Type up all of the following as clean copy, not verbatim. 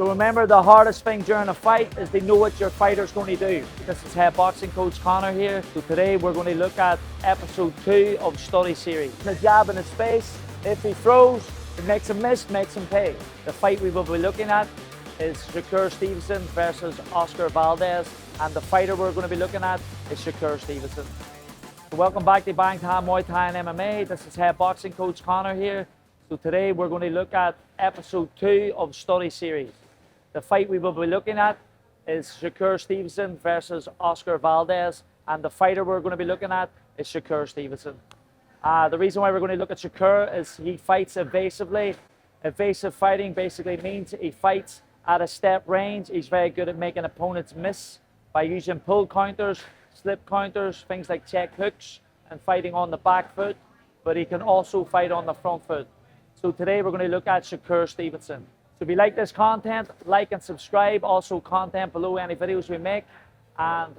So remember, the hardest thing during a fight is to know what your fighter's going to do. This is head boxing coach Conor here. So today we're going to look at episode 2 of study series. The jab in his face. If he throws, it makes him miss, makes him pay. The fight we will be looking at is Shakur Stevenson versus Oscar Valdez. And the fighter we're going to be looking at is Shakur Stevenson. So welcome back to Bangtao, Muay Thai and MMA. This is head boxing coach Conor here. So today we're going to look at episode 2 of study series. The fight we will be looking at is Shakur Stevenson versus Oscar Valdez. And the fighter we're going to be looking at is Shakur Stevenson. The reason why we're going to look at Shakur is he fights evasively. Evasive fighting basically means he fights at a step range. He's very good at making opponents miss by using pull counters, slip counters, things like check hooks, and fighting on the back foot. But he can also fight on the front foot. So today we're going to look at Shakur Stevenson. So if you like this content, like and subscribe. Also content below any videos we make. And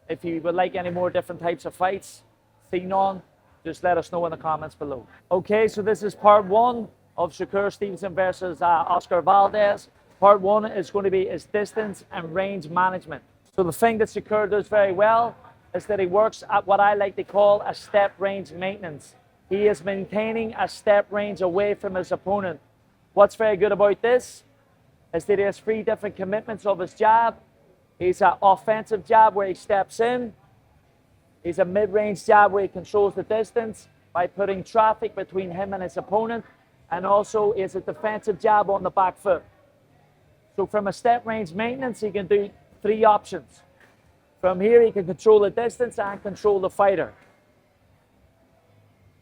if you would like any more different types of fights seen on, just let us know in the comments below. Okay, so this is part 1 of Shakur Stevenson versus Oscar Valdez. Part 1 is going to be his distance and range management. So the thing that Shakur does very well is that he works at what I like to call a step range maintenance. He is maintaining a step range away from his opponent. What's very good about this is that he has 3 different commitments of his jab. He's an offensive jab where he steps in. He's a mid-range jab where he controls the distance by putting traffic between him and his opponent. And also is a defensive jab on the back foot. So from a step range maintenance, he can do 3 options. From here, he can control the distance and control the fighter.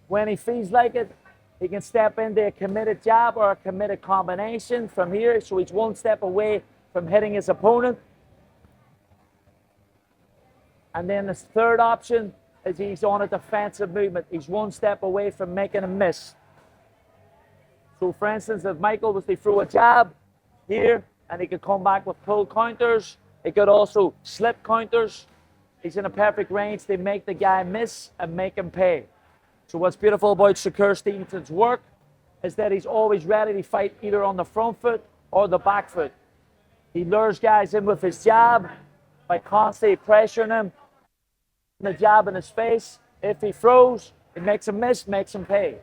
When he feels like it, he can step into a committed jab or a committed combination from here. So he's 1 step away from hitting his opponent. And then the 3rd option is he's on a defensive movement. He's 1 step away from making a miss. So for instance, if Michael was to throw a jab here and he could come back with pull counters, he could also slip counters. He's in a perfect range to make the guy miss and make him pay. So what's beautiful about Shakur Stevenson's work is that he's always ready to fight either on the front foot or the back foot. He lures guys in with his jab by constantly pressuring him. The jab in his face. If he throws, it makes him miss, makes him pay.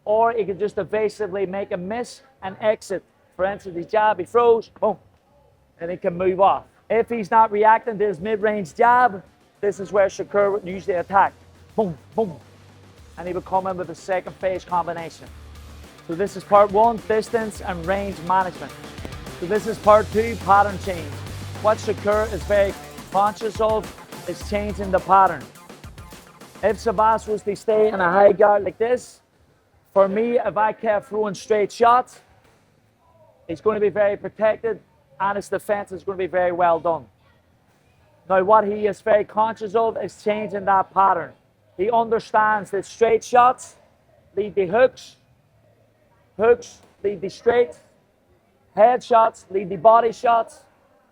Or he can just evasively make him miss and exit. For instance, his jab, he throws, boom, and he can move off. If he's not reacting to his mid-range jab, this is where Shakur would usually attack. Boom, boom. And he would come in with a second phase combination. So this is part 1, distance and range management. So this is part 2, pattern change. What Shakur is very conscious of is changing the pattern. If Savvas was to stay in a high guard like this, for me, if I kept throwing straight shots, he's going to be very protected and his defense is going to be very well done. Now what he is very conscious of is changing that pattern. He understands that straight shots lead to hooks, hooks lead to straight, head shots lead to body shots,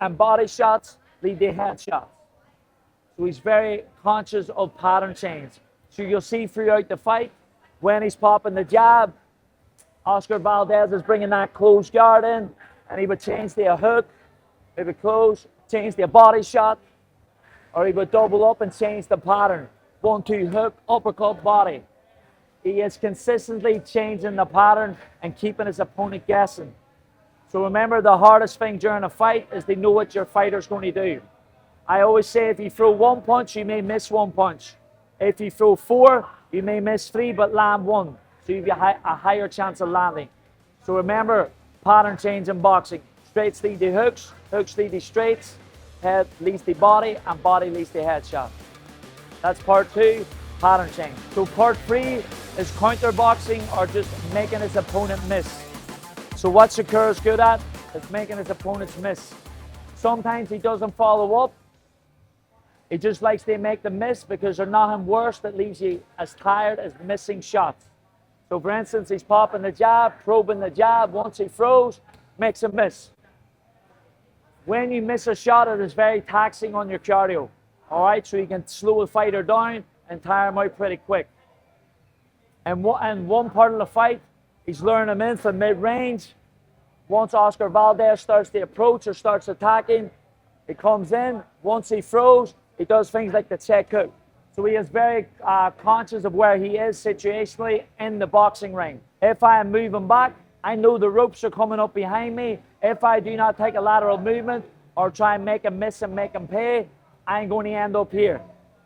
and body shots lead to head shots. So he's very conscious of pattern change. So you'll see throughout the fight, when he's popping the jab, Oscar Valdez is bringing that closed guard in, and he would change to a hook, he would close, change to a body shot, or he would double up and change the pattern. 1-2 hook, uppercut, body. He is consistently changing the pattern and keeping his opponent guessing. So remember, the hardest thing during a fight is to know what your fighter's going to do. I always say if you throw 1 punch, you may miss 1 punch. If you throw 4, you may miss 3 but land 1. So you have a higher chance of landing. So remember, pattern change in boxing. Straights lead to hooks, hooks lead to straights, head leads to body, and body leads to headshot. That's part 2, pattern change. So part 3 is counterboxing, or just making his opponent miss. So what Shakur is good at is making his opponents miss. Sometimes he doesn't follow up. He just likes to make them miss because there's nothing worse that leaves you as tired as missing shots. So for instance, he's popping the jab, probing the jab. Once he throws, makes him miss. When you miss a shot, it is very taxing on your cardio. All right, so you can slow a fighter down and tire him out pretty quick. And one part of the fight, he's luring him in from mid-range. Once Oscar Valdez starts the approach or starts attacking, he comes in. Once he throws, he does things like the check hook. So he is very conscious of where he is situationally in the boxing ring. If I am moving back, I know the ropes are coming up behind me. If I do not take a lateral movement or try and make him miss and make him pay, I'm going to end up here.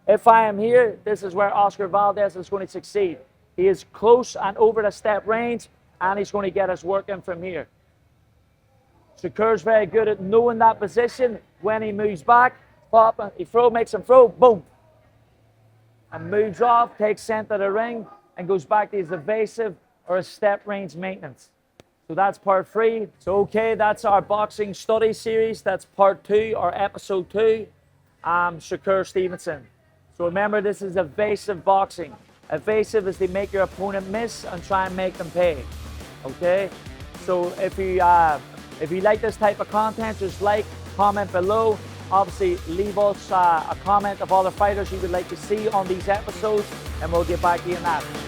If I am here, this is where Oscar Valdez is going to succeed. He is close and over the step range, and he's going to get us working from here. Shakur's very good at knowing that position. When he moves back, pop, he makes him throw, boom. And moves off, takes center of the ring, and goes back to his evasive or his step range maintenance. So that's part 3. So okay, that's our boxing study series. That's part 2 or episode 2. Shakur Stevenson. So remember, this is evasive boxing. Evasive is to make your opponent miss and try and make them pay. Okay? So if you like this type of content, just like, comment below. Obviously, leave us a comment of all the fighters you would like to see on these episodes, and we'll get back to you on that.